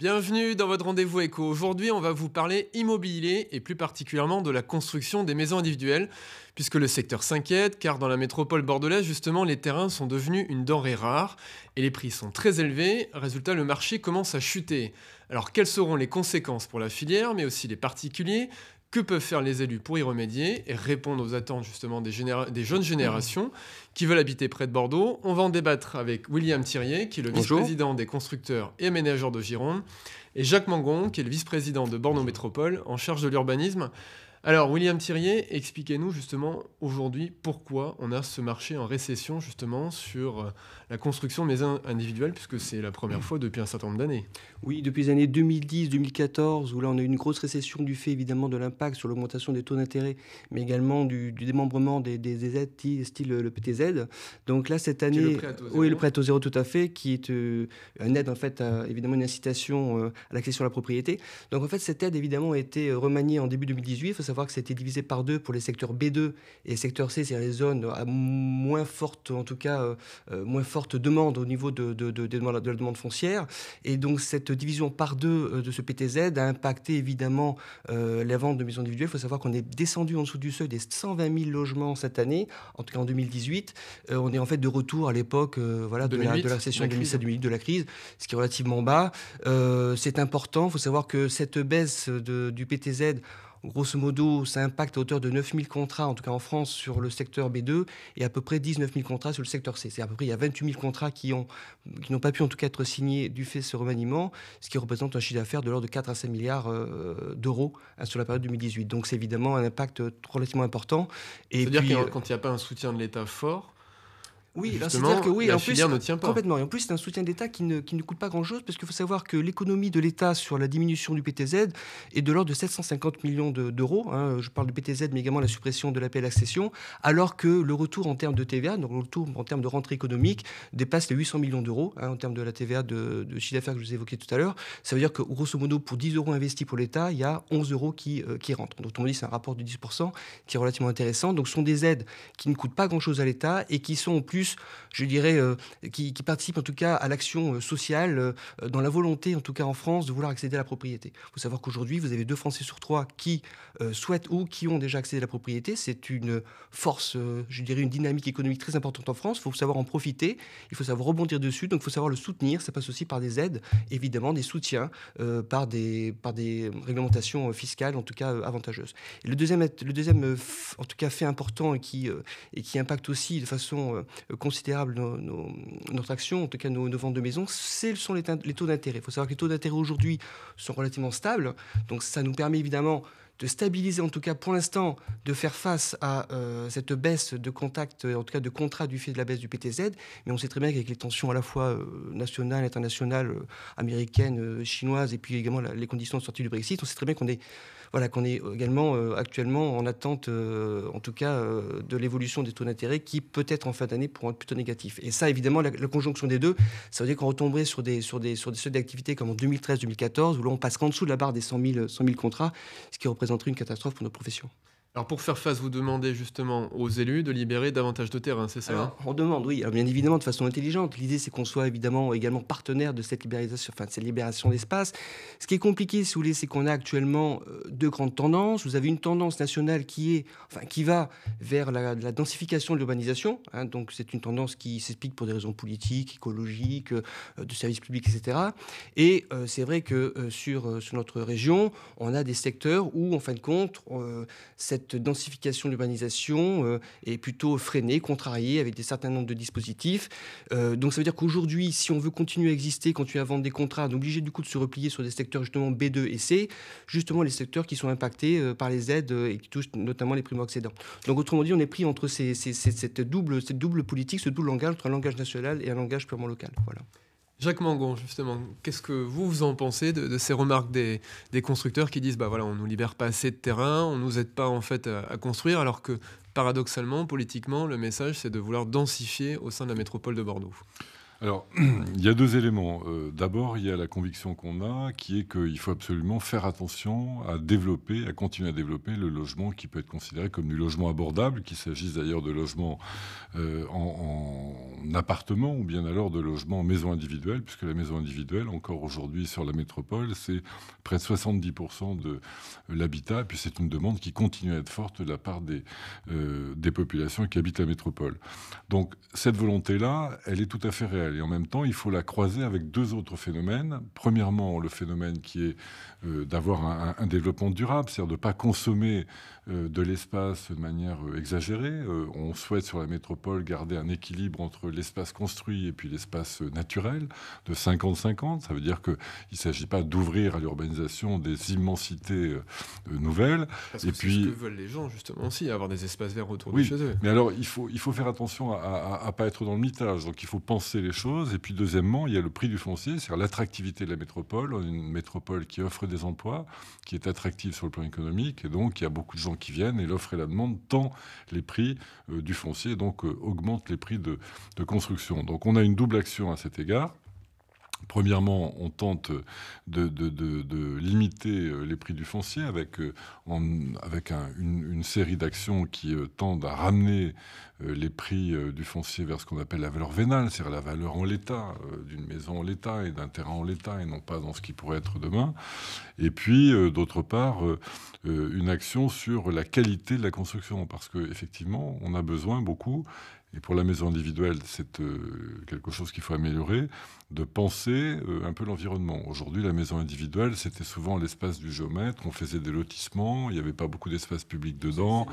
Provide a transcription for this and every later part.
Bienvenue dans votre rendez-vous éco. Aujourd'hui, on va vous parler immobilier et plus particulièrement de la construction des maisons individuelles, puisque le secteur s'inquiète, car dans la métropole bordelaise, justement, les terrains sont devenus une denrée rare et les prix sont très élevés. Résultat, le marché commence à chuter. Alors, quelles seront les conséquences pour la filière, mais aussi les particuliers? Que peuvent faire les élus pour y remédier et répondre aux attentes justement des jeunes générations qui veulent habiter près de Bordeaux? On va en débattre avec William Thirier, qui est le Bonjour. vice-président des constructeurs et aménageurs de Gironde, et Jacques Mangon, qui est le vice-président de Bordeaux Métropole, en charge de l'urbanisme. Alors, William Thirier, expliquez-nous justement aujourd'hui pourquoi on a ce marché en récession justement sur la construction de maisons individuelles, puisque c'est la première fois depuis un certain nombre d'années. Oui, depuis les années 2010-2014, où là on a eu une grosse récession du fait évidemment de l'impact sur l'augmentation des taux d'intérêt, mais également du démembrement des aides style le PTZ. Donc là cette Qui est le année, prêt à taux oui, le zéro. prêt à taux zéro tout à fait, qui est une aide en fait, évidemment une incitation à l'accession à la propriété. Donc en fait cette aide évidemment a été remaniée en début 2018. Il faut savoir que ça a été divisé par deux pour les secteurs B2 et secteur C, c'est-à-dire les zones à moins forte, en tout cas moins forte demande au niveau de la demande foncière. Et donc cette division par deux de ce PTZ a impacté évidemment la vente de maisons individuelles. Il faut savoir qu'on est descendu en dessous du seuil des 120 000 logements cette année, en tout cas en 2018. On est en fait de retour à l'époque voilà, de la 2008, récession la crise. 2007-2008, de la crise, ce qui est relativement bas. C'est important. Il faut savoir que cette baisse du PTZ, grosso modo, ça impacte à hauteur de 9 000 contrats, en tout cas en France, sur le secteur B2 et à peu près 19 000 contrats sur le secteur C. C'est à peu près, il y a 28 000 contrats qui n'ont pas pu en tout cas être signés du fait de ce remaniement, ce qui représente un chiffre d'affaires de l'ordre de 4 à 5 milliards d'euros sur la période 2018. Donc c'est évidemment un impact relativement important. Et C'est-à-dire puis, que quand il n'y a pas un soutien de l'État fort, oui, alors justement, c'est-à-dire que oui, la en plus, filière ne tient pas. complètement. Et en plus, c'est un soutien d'État qui ne coûte pas grand-chose, parce qu'il faut savoir que l'économie de l'État sur la diminution du PTZ est de l'ordre de 750 millions d'euros. Hein. Je parle de PTZ, mais également la suppression de l'APL accession, alors que le retour en termes de TVA, donc le retour en termes de rentrée économique, dépasse les 800 millions d'euros, hein, en termes de la TVA de chiffre d'affaires que je vous ai évoqué tout à l'heure. Ça veut dire que, grosso modo, pour 10 euros investis pour l'État, il y a 11 euros qui rentrent. Donc, on dit c'est un rapport de 10% qui est relativement intéressant. Donc, ce sont des aides qui ne coûtent pas grand-chose à l'État et qui sont en plus, je dirais, qui participent en tout cas à l'action sociale, dans la volonté, en tout cas en France, de vouloir accéder à la propriété. Il faut savoir qu'aujourd'hui, vous avez 2 Français sur 3 qui souhaitent ou qui ont déjà accédé à la propriété. C'est une force, je dirais, une dynamique économique très importante en France. Il faut savoir en profiter, il faut savoir rebondir dessus, donc il faut savoir le soutenir. Ça passe aussi par des aides, évidemment, des soutiens, par des réglementations fiscales, en tout cas avantageuses. Et le deuxième en tout cas, fait important et qui impacte aussi de façon considérable notre action, en tout cas nos ventes de maisons, ce sont les taux d'intérêt. Il faut savoir que les taux d'intérêt aujourd'hui sont relativement stables, donc ça nous permet évidemment de stabiliser, en tout cas pour l'instant, de faire face à cette baisse de contact, en tout cas de contrat du fait de la baisse du PTZ, mais on sait très bien qu'avec les tensions à la fois nationales, internationales, américaines, chinoises, et puis également les conditions de sortie du Brexit, on sait très bien qu'on est également actuellement en attente, en tout cas, de l'évolution des taux d'intérêt qui peut-être en fin d'année pourront être plutôt négatifs. Et ça, évidemment, la conjonction des deux, ça veut dire qu'on retomberait sur des seuils d'activité comme en 2013-2014, où là on passe en dessous de la barre des 100 000 contrats, ce qui représenterait une catastrophe pour notre profession. Alors pour faire face, vous demandez justement aux élus de libérer davantage de terrain, c'est ça, hein? Alors, on demande, oui, alors bien évidemment de façon intelligente. L'idée, c'est qu'on soit évidemment également partenaire de cette libération d'espace. Ce qui est compliqué, si vous voulez, c'est qu'on a actuellement deux grandes tendances. Vous avez une tendance nationale qui va vers la densification de l'urbanisation. Hein, donc, c'est une tendance qui s'explique pour des raisons politiques, écologiques, de services publics, etc. Et c'est vrai que sur notre région, on a des secteurs où, en fin de compte, cette densification de l'urbanisation est plutôt freinée, contrariée avec des certains nombres de dispositifs. Donc ça veut dire qu'aujourd'hui, si on veut continuer à exister, continuer à vendre des contrats, on est obligé du coup de se replier sur des secteurs justement B2 et C, justement les secteurs qui sont impactés par les aides et qui touchent notamment les primo-accédants. Donc autrement dit, on est pris entre cette double politique, ce double langage, entre un langage national et un langage purement local. Voilà. Jacques Mangon, justement, qu'est-ce que vous en pensez de ces remarques des constructeurs qui disent, bah voilà, on nous libère pas assez de terrain, on nous aide pas en fait à construire, alors que paradoxalement, politiquement, le message c'est de vouloir densifier au sein de la métropole de Bordeaux. Alors, il y a deux éléments. D'abord, il y a la conviction qu'on a, qui est qu'il faut absolument faire attention à développer, à continuer à développer le logement qui peut être considéré comme du logement abordable, qu'il s'agisse d'ailleurs de logements en appartement ou bien alors de logements en maison individuelle, puisque la maison individuelle, encore aujourd'hui sur la métropole, c'est près de 70% de l'habitat, et puis c'est une demande qui continue à être forte de la part des populations qui habitent la métropole. Donc, cette volonté-là, elle est tout à fait réelle. Et en même temps, il faut la croiser avec deux autres phénomènes. Premièrement, le phénomène qui est d'avoir un développement durable, c'est-à-dire de ne pas consommer de l'espace de manière exagérée. On souhaite sur la métropole garder un équilibre entre l'espace construit et puis l'espace naturel de 50-50. Ça veut dire qu'il ne s'agit pas d'ouvrir à l'urbanisation des immensités nouvelles. Parce que c'est ce que veulent les gens, justement, aussi, avoir des espaces verts autour de chez eux. Mais alors, il faut faire attention à ne pas être dans le mitage. Donc, il faut penser les choses. Et puis, deuxièmement, il y a le prix du foncier, c'est-à-dire l'attractivité de la métropole. Une métropole qui offre des emplois, qui est attractive sur le plan économique. Et donc, il y a beaucoup de gens qui viennent et l'offre et la demande tend les prix du foncier, donc augmente les prix de construction. Donc, on a une double action à cet égard. Premièrement, on tente de limiter les prix du foncier avec une série d'actions qui tendent à ramener les prix du foncier vers ce qu'on appelle la valeur vénale, c'est-à-dire la valeur en l'état, d'une maison en l'état et d'un terrain en l'état, et non pas dans ce qui pourrait être demain. Et puis, d'autre part, une action sur la qualité de la construction, parce qu'effectivement, on a besoin beaucoup, et pour la maison individuelle, c'est quelque chose qu'il faut améliorer, de penser un peu l'environnement. Aujourd'hui, la maison individuelle, c'était souvent l'espace du géomètre. On faisait des lotissements, il n'y avait pas beaucoup d'espace public dedans.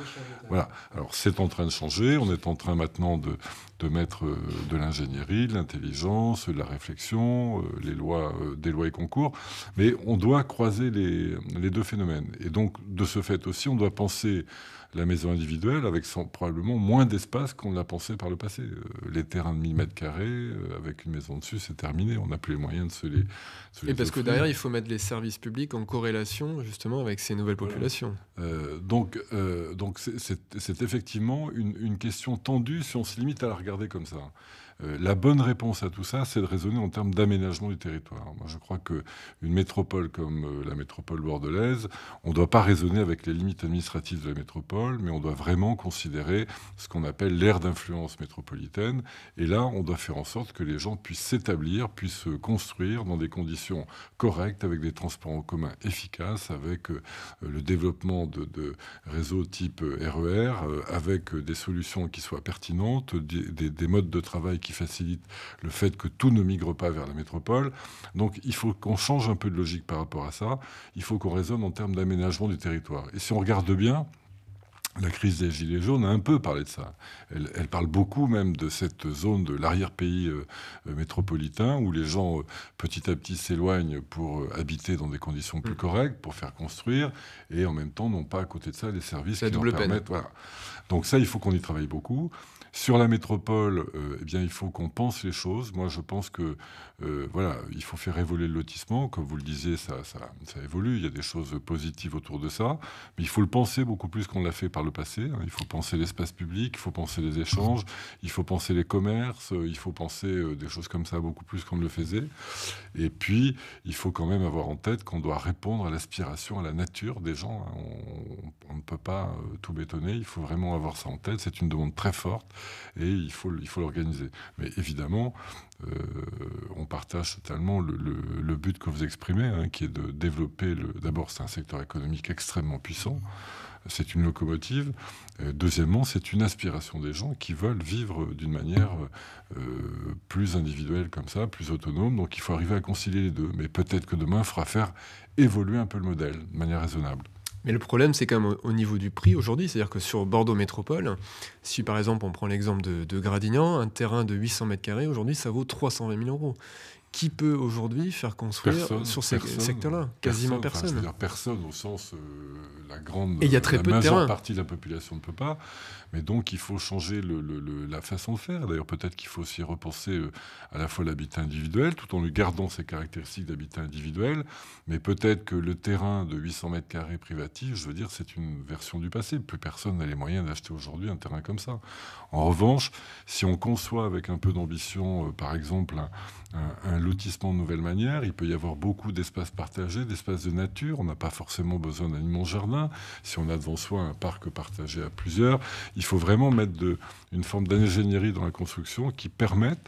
Voilà. Alors, c'est en train de changer. On est en train maintenant de mettre de l'ingénierie, de l'intelligence, de la réflexion, des lois et concours. Mais on doit croiser les deux phénomènes. Et donc, de ce fait aussi, on doit penser la maison individuelle avec probablement moins d'espace qu'on l'a pensé par le passé. Les terrains de 1000 mètres carrés, avec une maison dessus, c'est terminé. On n'a plus les moyens de se les Et parce offrir. que derrière, il faut mettre les services publics en corrélation justement avec ces nouvelles populations. Donc c'est effectivement une question tendue si on se limite à la regarder comme ça. La bonne réponse à tout ça, c'est de raisonner en termes d'aménagement du territoire. Moi, je crois qu'une métropole comme la métropole bordelaise, on ne doit pas raisonner avec les limites administratives de la métropole, mais on doit vraiment considérer ce qu'on appelle l'aire d'influence métropolitaine. Et là, on doit faire en sorte que les gens puissent s'établir, puissent construire dans des conditions correctes, avec des transports en commun efficaces, avec le développement de réseaux type RER, avec des solutions qui soient pertinentes, des modes de travail qui facilite le fait que tout ne migre pas vers la métropole. Donc il faut qu'on change un peu de logique par rapport à ça. Il faut qu'on raisonne en termes d'aménagement du territoire. Et si on regarde bien, la crise des Gilets jaunes a un peu parlé de ça. Elle parle beaucoup même de cette zone de l'arrière-pays métropolitain où les gens petit à petit s'éloignent pour habiter dans des conditions plus correctes, pour faire construire, et en même temps n'ont pas à côté de ça les services qui leur permettent. Voilà. Donc ça, il faut qu'on y travaille beaucoup. Sur la métropole, eh bien, il faut qu'on pense les choses. Moi, je pense que voilà, il faut faire évoluer le lotissement. Comme vous le disiez, ça évolue. Il y a des choses positives autour de ça. Mais il faut le penser beaucoup plus qu'on l'a fait par le passé. Il faut penser l'espace public, il faut penser les échanges, il faut penser les commerces, il faut penser des choses comme ça beaucoup plus qu'on ne le faisait. Et puis, il faut quand même avoir en tête qu'on doit répondre à l'aspiration, à la nature des gens. On ne peut pas tout bétonner. Il faut vraiment avoir ça en tête. C'est une demande très forte. Et il faut l'organiser. Mais évidemment, on partage totalement le but que vous exprimez, qui est de développer D'abord, c'est un secteur économique extrêmement puissant. C'est une locomotive. Deuxièmement, c'est une aspiration des gens qui veulent vivre d'une manière plus individuelle comme ça, plus autonome. Donc il faut arriver à concilier les deux. Mais peut-être que demain, il faudra faire évoluer un peu le modèle de manière raisonnable. Mais le problème, c'est quand même au niveau du prix aujourd'hui. C'est-à-dire que sur Bordeaux Métropole, si par exemple on prend l'exemple de Gradignan, un terrain de 800 mètres carrés, aujourd'hui, ça vaut 320 000 euros. qui peut aujourd'hui faire construire sur ces secteurs-là? Quasiment personne. Je veux dire personne au sens la grande, et il y a très peu de majeure terrain. Partie de la population ne peut pas. Mais donc il faut changer la façon de faire. D'ailleurs peut-être qu'il faut aussi repenser à la fois l'habitat individuel, tout en lui gardant ses caractéristiques d'habitat individuel. Mais peut-être que le terrain de 800 mètres carrés privatif, je veux dire, c'est une version du passé. Plus personne n'a les moyens d'acheter aujourd'hui un terrain comme ça. En revanche, si on conçoit avec un peu d'ambition, par exemple, un lotissement de nouvelle manière, il peut y avoir beaucoup d'espaces partagés, d'espaces de nature. On n'a pas forcément besoin d'un immense jardin. Si on a devant soi un parc partagé à plusieurs, il faut vraiment mettre une forme d'ingénierie dans la construction qui permette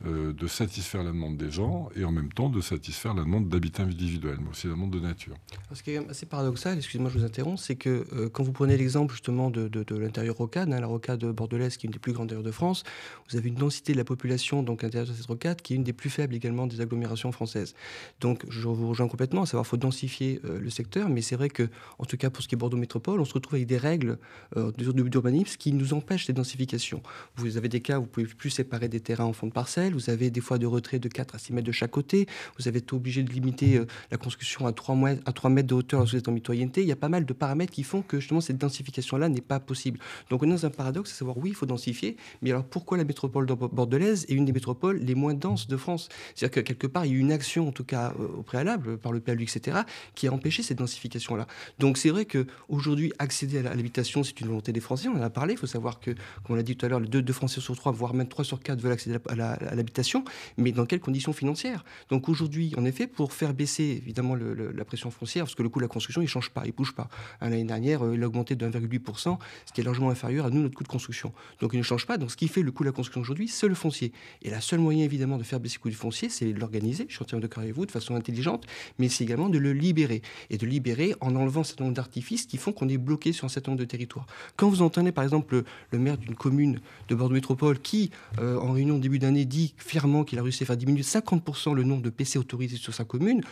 de satisfaire la demande des gens et en même temps de satisfaire la demande d'habitat individuel, mais aussi la demande de nature. Ce qui est quand même assez paradoxal, excusez-moi je vous interromps, c'est que quand vous prenez l'exemple justement de l'intérieur rocade, la rocade bordelaise qui est une des plus grandes de France, vous avez une densité de la population donc à l'intérieur de cette rocade qui est une des plus faibles également des agglomérations françaises. Donc je vous rejoins complètement, à savoir qu'il faut densifier le secteur, mais c'est vrai que en tout cas pour ce qui est Bordeaux Métropole, on se retrouve avec des règles d'urbanisme qui nous empêchent cette densification. Vous avez des cas où vous ne pouvez plus séparer des terrains en fond de parcelles, vous avez des fois de retrait de 4 à 6 mètres de chaque côté, vous avez été obligé de limiter la construction à 3 mètres de hauteur lorsque vous êtes en mitoyenneté. Il y a pas mal de paramètres qui font que justement cette densification-là n'est pas possible. Donc on est dans un paradoxe, à savoir oui, il faut densifier, mais alors pourquoi la métropole bordelaise est une des métropoles les moins denses de France? C'est-à-dire que quelque part, il y a eu une action, en tout cas au préalable, par le PLU, etc., qui a empêché cette densification-là. Donc c'est vrai qu'aujourd'hui, accéder à l'habitation, c'est une volonté des Français, on en a parlé. Il faut savoir que, comme on l'a dit tout à l'heure, 2 Français sur 3, voire même 3 sur 4 veulent accéder à l'habitation, mais dans quelles conditions financières? Donc aujourd'hui, en effet, pour faire baisser évidemment la pression foncière, parce que le coût de la construction, il ne change pas, il ne bouge pas. L'année dernière, il a augmenté de 1,8%, ce qui est largement inférieur à nous, notre coût de construction. Donc il ne change pas. Donc ce qui fait le coût de la construction aujourd'hui, c'est le foncier. Et la seule moyen, évidemment, de faire baisser le coût du foncier, c'est de l'organiser, je suis entièrement d'accord avec vous, de façon intelligente, mais c'est également de le libérer. Et de libérer en enlevant un certain nombre d'artifices qui font qu'on est bloqué sur un certain nombre de territoires. Quand vous entendez, par exemple, le maire d'une commune de Bordeaux Métropole qui, en réunion de début d'année, dit fièrement qu'il a réussi à faire diminuer de 50% le nombre de PC autorisés sur sa commune,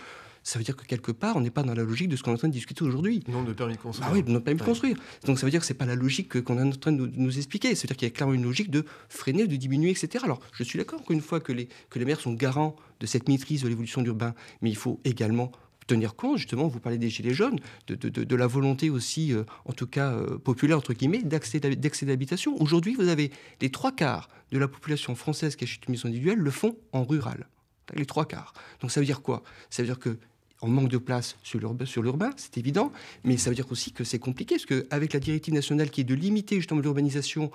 ça veut dire que quelque part, on n'est pas dans la logique de ce qu'on est en train de discuter aujourd'hui. Nombre de permis de construire. Ah oui, nombre de permis de construire. Donc ça veut dire que ce n'est pas la logique qu'on est en train de nous expliquer. Ça veut dire qu'il y a clairement une logique de freiner, de diminuer, etc. Alors, je suis d'accord qu'une fois que les maires sont garants de cette maîtrise de l'évolution urbaine, mais il faut également tenir compte, justement, vous parlez des gilets jaunes, de la volonté aussi, en tout cas populaire, entre guillemets, d'accès à l'habitation. Aujourd'hui, vous avez les 3/4 de la population française qui achète une maison individuelle le font en rural. Les 3/4. Donc ça veut dire quoi? Ça veut dire que on manque de place sur l'urbain, c'est évident, mais ça veut dire aussi que c'est compliqué, parce qu'avec la directive nationale qui est de limiter justement l'urbanisation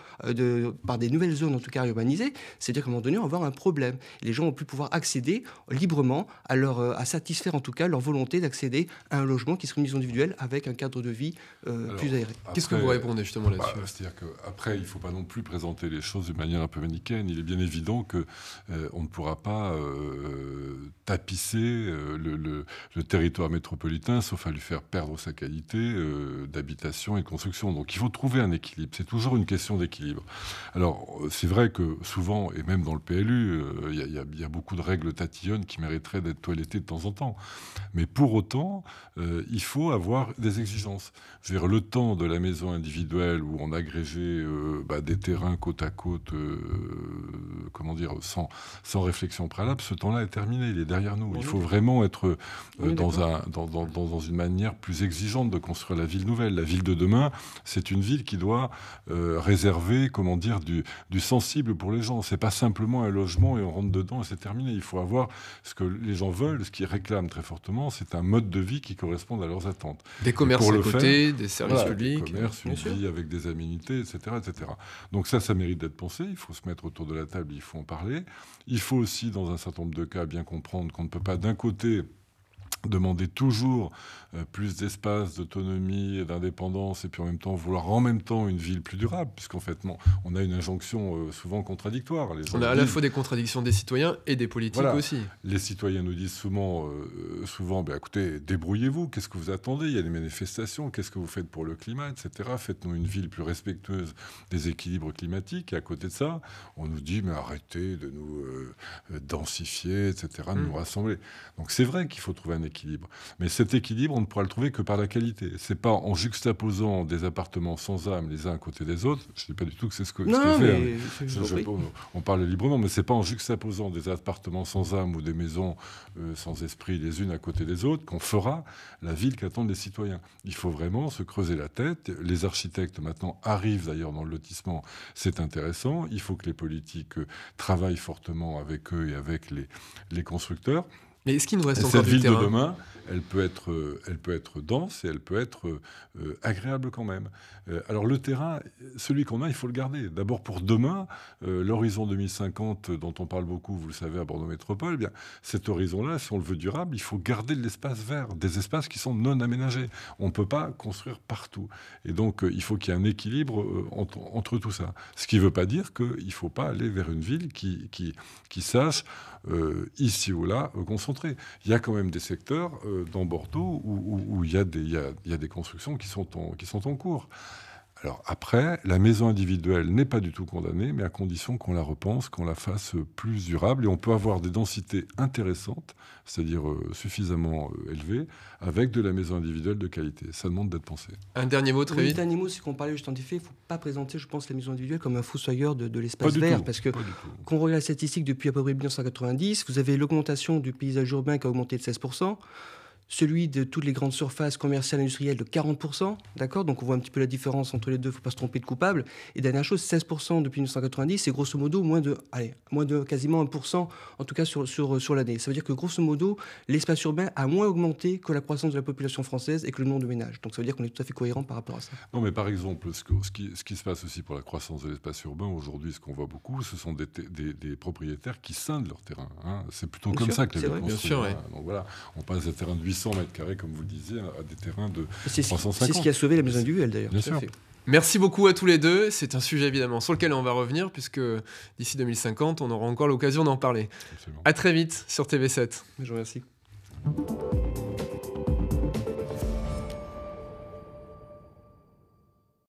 par des nouvelles zones, en tout cas urbanisées, c'est-à-dire qu'à un moment donné, on va avoir un problème. Les gens vont plus pouvoir accéder librement à satisfaire en tout cas leur volonté d'accéder à un logement qui serait une maison individuelle avec un cadre de vie plus aéré. Qu'est-ce que vous répondez justement là-dessus? C'est-à-dire qu'après, il ne faut pas non plus présenter les choses de manière un peu manichéenne. Il est bien évident qu'on ne pourra pas tapisser le territoire métropolitain, sauf à lui faire perdre sa qualité d'habitation et de construction. Donc il faut trouver un équilibre. C'est toujours une question d'équilibre. Alors c'est vrai que souvent, et même dans le PLU, il y a beaucoup de règles tatillonnes qui mériteraient d'être toilettées de temps en temps. Mais pour autant, il faut avoir des exigences. Je veux dire, le temps de la maison individuelle où on agrégeait des terrains côte à côte, sans réflexion préalable, ce temps-là est terminé, il est derrière nous. Il faut vraiment être dans une manière plus exigeante de construire la ville nouvelle. La ville de demain, c'est une ville qui doit réserver, du sensible pour les gens. C'est pas simplement un logement et on rentre dedans et c'est terminé. Il faut avoir ce que les gens veulent, ce qu'ils réclament très fortement, c'est un mode de vie qui corresponde à leurs attentes. Des commerces à côté, des services publics. Des commerces, une vie avec des aménités, etc., etc. Donc ça mérite d'être pensé. Il faut se mettre autour de la table, il faut en parler. Il faut aussi, dans un certain nombre de cas, bien comprendre qu'on ne peut pas d'un côté demander toujours plus d'espace, d'autonomie et d'indépendance, et puis en même temps une ville plus durable, puisqu'en fait on a une injonction souvent contradictoire. Les gens on a à la fois des contradictions des citoyens et des politiques aussi. Les citoyens nous disent souvent écoutez, débrouillez-vous, qu'est-ce que vous attendez? Il y a des manifestations, qu'est-ce que vous faites pour le climat, etc. Faites-nous une ville plus respectueuse des équilibres climatiques. Et à côté de ça, on nous dit mais arrêtez de nous densifier, etc., de nous rassembler. Donc c'est vrai qu'il faut trouver un un équilibre. Mais cet équilibre, on ne pourra le trouver que par la qualité. C'est pas en juxtaposant des appartements sans âme les uns à côté des autres. Je ne dis pas du tout que c'est ce qui est fait. On parle librement, mais c'est pas en juxtaposant des appartements sans âme ou des maisons sans esprit les unes à côté des autres qu'on fera la ville qu'attendent les citoyens. Il faut vraiment se creuser la tête. Les architectes maintenant arrivent d'ailleurs dans le lotissement. C'est intéressant. Il faut que les politiques travaillent fortement avec eux et avec les constructeurs. Mais est-ce qu'il nous reste et encore cette du ville terrain de demain, elle peut être dense et elle peut être agréable quand même. Alors le terrain, celui qu'on a, il faut le garder. D'abord pour demain, l'horizon 2050 dont on parle beaucoup, vous le savez, à Bordeaux Métropole, eh bien, cet horizon-là, si on le veut durable, il faut garder de l'espace vert, des espaces qui sont non aménagés. On ne peut pas construire partout. Et donc il faut qu'il y ait un équilibre entre tout ça. Ce qui ne veut pas dire qu'il ne faut pas aller vers une ville qui sache ici ou là concentrée. Il y a quand même des secteurs dans Bordeaux où il y a des constructions qui sont en cours. Alors après, la maison individuelle n'est pas du tout condamnée, mais à condition qu'on la repense, qu'on la fasse plus durable. Et on peut avoir des densités intéressantes, c'est-à-dire suffisamment élevées, avec de la maison individuelle de qualité. Ça demande d'être pensé. Un dernier mot très vite. Un dernier mot, c'est qu'on parlait juste en effet, il ne faut pas présenter, je pense, la maison individuelle comme un fossoyeur de l'espace vert. Parce que quand on regarde la statistique depuis à peu près 1990, vous avez l'augmentation du paysage urbain qui a augmenté de 16%. Celui de toutes les grandes surfaces commerciales industrielles de 40%, d'accord ? Donc on voit un petit peu la différence entre les deux, il ne faut pas se tromper de coupable. Et dernière chose, 16% depuis 1990, c'est grosso modo moins de quasiment 1%, en tout cas sur l'année. Ça veut dire que grosso modo, l'espace urbain a moins augmenté que la croissance de la population française et que le nombre de ménages. Donc ça veut dire qu'on est tout à fait cohérent par rapport à ça. Non, mais par exemple, ce qui se passe aussi pour la croissance de l'espace urbain aujourd'hui, ce qu'on voit beaucoup, ce sont des propriétaires qui scindent leur terrain. Hein. C'est plutôt comme ça que les villes construisent. Bien sûr, hein. Donc voilà, on passe des terrains de 800 mètres carrés, comme vous le disiez, à des terrains de 350. C'est ce qui a sauvé la maison individuelle, d'ailleurs. Bien sûr. Merci beaucoup à tous les deux. C'est un sujet évidemment sur lequel on va revenir, puisque d'ici 2050, on aura encore l'occasion d'en parler. Absolument. À très vite sur TV7. Je vous remercie.